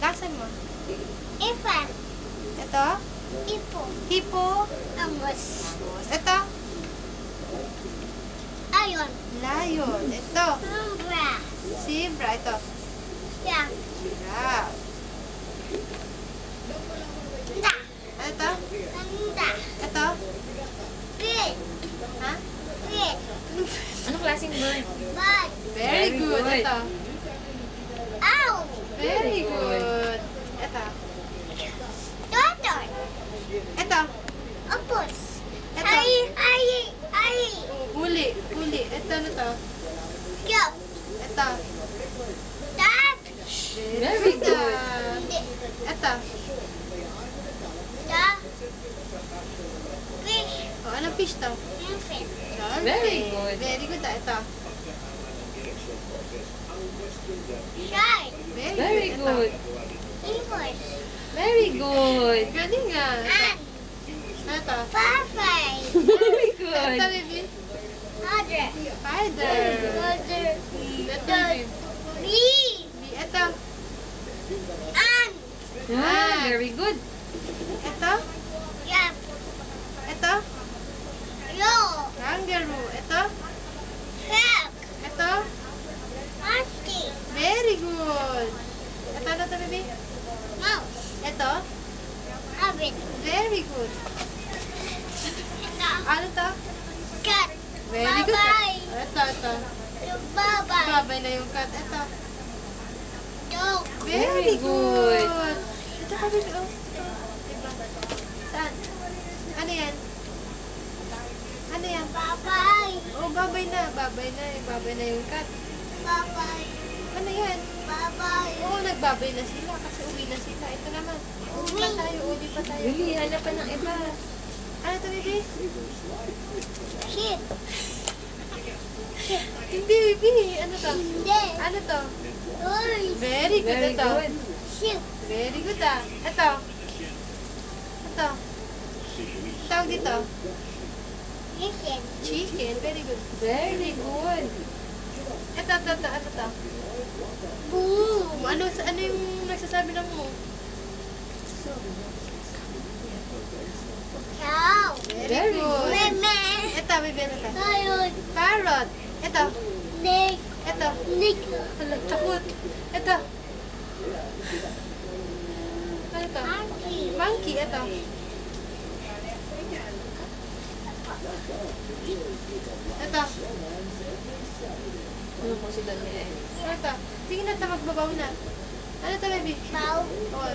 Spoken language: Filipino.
Bakasan mo. Elephant. Ito. Hippo. Hippo. Angus. Ito. Lion. Lion. Ito. Zebra. Zebra. Ito. Yeah. Giraffe. Panda. Ito. Panda. Ito. Bird. Ha? Bird. Anong klaseng bird? Bird. Very good. good. Ito. Owl. Very good. Ito. Turtle. Ito. Octopus. Ito. Ay. Uli. Uli. Ito na to. Yo. Ito. Duck. Very good. Ito. Duck. Fish. O, anong fish to? Elephant. Dolphin. Very good. Very good. Ito. Shark. Very Ito. good. Eagles. Very good. Galing nga. Ito. Ant. Ito. Butterfly. Very Ito, good. baby. Mother. Spider. Mother. Ito, baby. Bee. Ito. Ant. Ah, very good. Ito. Yap. Ito. Yo. Kangaroo. Ito. Shark. Ito. Monkey. Very good. Ito na to, baby. Mouse. Ito. Rabbit. Very good. Ito. Ano to? Cat. Very good. Bye-bye. Ito. Bye-bye. Babay na yung cat. Ito. Dog. Very Very good. good. Ito ka, baby. Oh. Diba? Saan? Ano yan? Ano yan? Bye-bye. Oh, babay na. Babay na. Babay na yung cat. Bye-bye. Ano yan? Bye-bye. Oo, nagbabay na sila kasi uwi na sila. Ito naman. Uwi pa tayo. Uwi pa tayo. Really, hanap pa ng iba. Ano to, baby? Sheep. Hindi, baby. Ano to? Hindi. Ano to? Horse. Very good. Very Ito. good. Sheep. Very good ah. Ito. Ito. Tawag dito. Chicken. Chicken. Very good. Very good. Ito. Ano to? Boo. Ano yung nagsasabi ng mo? Cow. Very Very good. Meme. Ito, baby. Ano to? Lion. Parrot. Ito. Snake. Ito. Snake. Hala, takot. Ito. Ano to? Monkey. Monkey. Ito. Ito. Ano po si Daniel? Ano to? Sige na, magbabaw na. Ano to, baby? Cow. Oh,